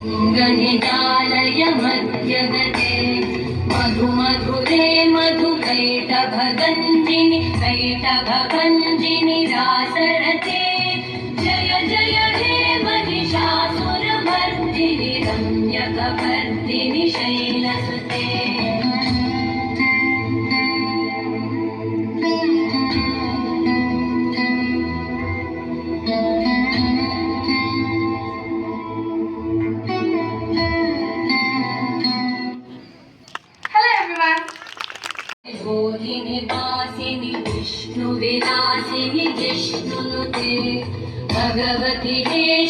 गणितालय मध्यगते मधुमधुरे मधुकैटभगञ्जिनि कैटभगञ्जिनि रासरते जय जय हे महिषासुरमर्दिनि रम्यकपर्दिनि शैलसुते बोधिनिवासिनि विष्णुविलासिनि जिष्णुनुते भगवति हे